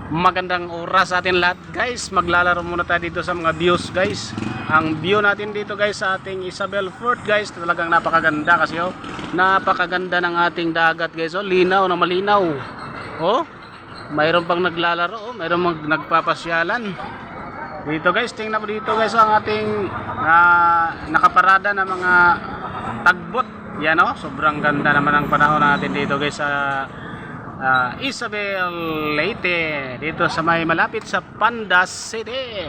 Magandang oras sa atin lahat guys. Maglalaro muna tayo dito sa mga views guys. Ang view natin dito guys sa ating Isabel Fort guys, talagang napakaganda kasi oh. Napakaganda ng ating dagat guys oh. Linaw na malinaw. Oh, mayroon pang naglalaro oh. Mayroon nagpapasyalan dito guys. Tingnan mo dito guys oh, ang ating nakaparada na mga tagbot. Yan oh, sobrang ganda naman ang panahon natin dito guys sa Isabel Leyte, dito sa may malapit sa Pandas City.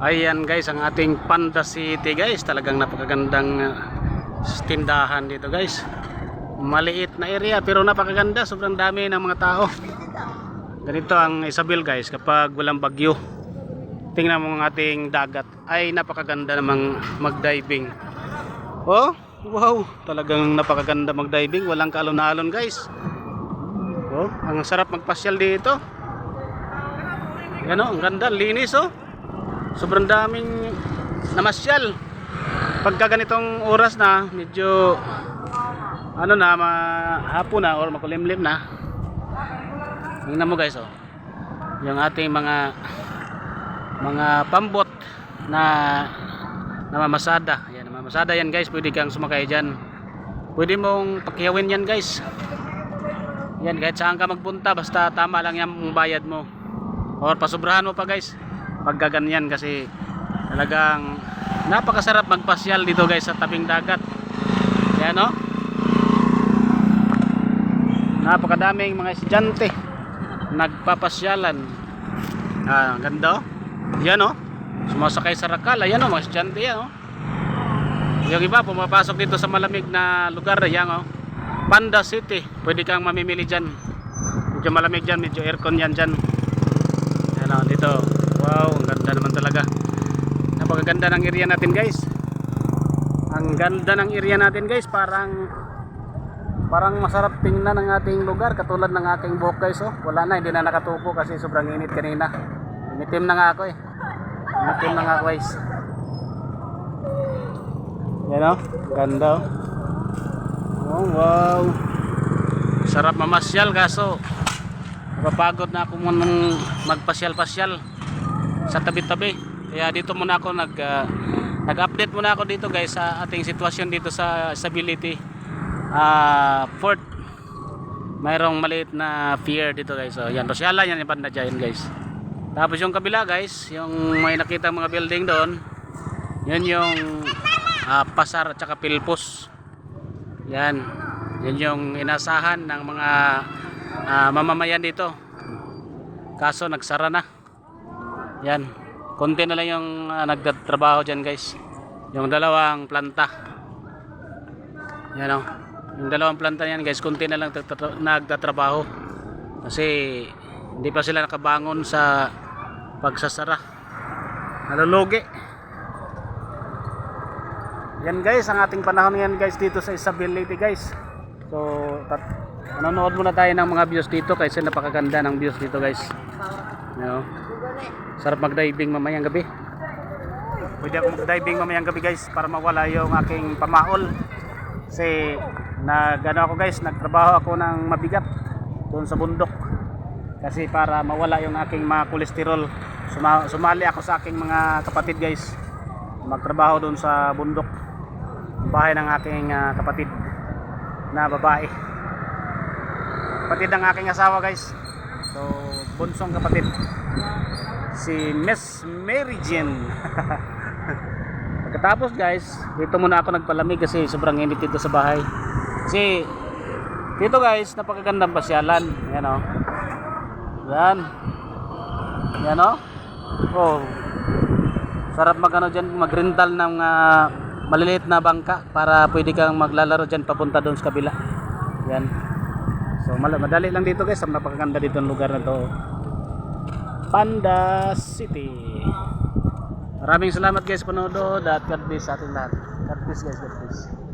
Ayan guys, ang ating Pandas City guys, talagang napakagandang tindahan dito guys. Maliit na area pero napakaganda, sobrang dami ng mga tao. Ganito ang Isabel guys kapag walang bagyo. Tingnan mo ang ating dagat, ay napakaganda namang mag-diving. Oh, wow, talagang napakaganda mag-diving, walang kaalon-alon guys. Oh, ang sarap magpasyal dito. Yan oh, ang ganda, linis oh. Sobrang daming namasyal. Pagka ganitong oras na, medyo ano na, hapon na or makulimlim na. Tingnan mo guys oh. Yung ating mga pambot na namamasada. Yan, namamasada yan guys, pwede kang sumakay dyan. Pwede mong pakyawin yan guys. Yan, kahit saan ka magpunta, basta tama lang yung bayad mo. Or pasubrahan mo pa guys pagkaganyan, kasi talagang napakasarap magpasyal dito guys sa tabing dagat. Yan no, napakadaming mga estudyante nagpapasyalan. Ganda oh. Yan oh, sumasakay sa rakal. Ayan o, mga estudyante yan o. Yung iba pumapasok dito sa malamig na lugar. Yan o, Pandas City. Pwede kang mamimili dyan. Medyo malamig dyan, medyo aircon yan dyan. Yan o, dito. Wow, ang ganda naman talaga. Napakaganda ng area natin guys. Ang ganda ng area natin guys. Parang masarap tingnan ng ating lugar. Katulad ng aking buhok guys oh. Wala na, hindi na nakatupo kasi sobrang init kanina. Mitim na nga ako eh. Mitim na nga ako guys. Yan o, ganda o. Oh wow, sarap mamasyal, kaso napapagod na ako munang magpasyal-pasyal sa tabi-tabi. Kaya dito muna ako nag-update muna ako dito guys sa ating sitwasyon dito sa Stability Fort. Mayroong maliit na pier dito guys. So yan, pasyalan yan yung banda dyan guys. Tapos yung kabila guys, yung may nakita mga building doon, yun yung Pasar at saka Pilpos. Yan yung inasahan ng mga mamamayan dito. Kaso nagsara na. Yan, konti na lang yung nagtatrabaho dyan guys. Yung dalawang planta. Yan o, yung dalawang planta yan guys, konti na lang nagtatrabaho. Kasi hindi pa sila nakabangon sa pagsasara. Nalulugi. Yan guys, ang ating panahon yan guys dito sa Isabel Leyte guys. So, manonood muna tayo ng mga views dito kasi napakaganda ng views dito guys. You know, sarap mag-diving mamayang gabi. Pwede ako mag-diving mamayang gabi guys para mawala yung aking pamaol. Kasi ako guys, nagtrabaho ako ng mabigat doon sa bundok. Kasi para mawala yung aking mga kolesterol, sumali ako sa aking mga kapatid guys, magtrabaho doon sa bundok, bahay ng aking kapatid na babae, kapatid ng aking asawa guys. So bunsong kapatid, si Miss Mary Jane. Pagkatapos guys, dito muna ako nagpalamig kasi sobrang init dito sa bahay. Kasi dito guys, napakagandang pasyalan. Yan o, yan o. Oh, sarap magano dyan, magrental ng maliliit na bangka para pwede kang maglalaro dyan papunta doon sa kabila. Yan. So madali lang dito guys, napakaganda dito ang lugar na to, Pandas City. Maraming salamat guys panood, at God bless sa ating lahat. God bless guys, God bless.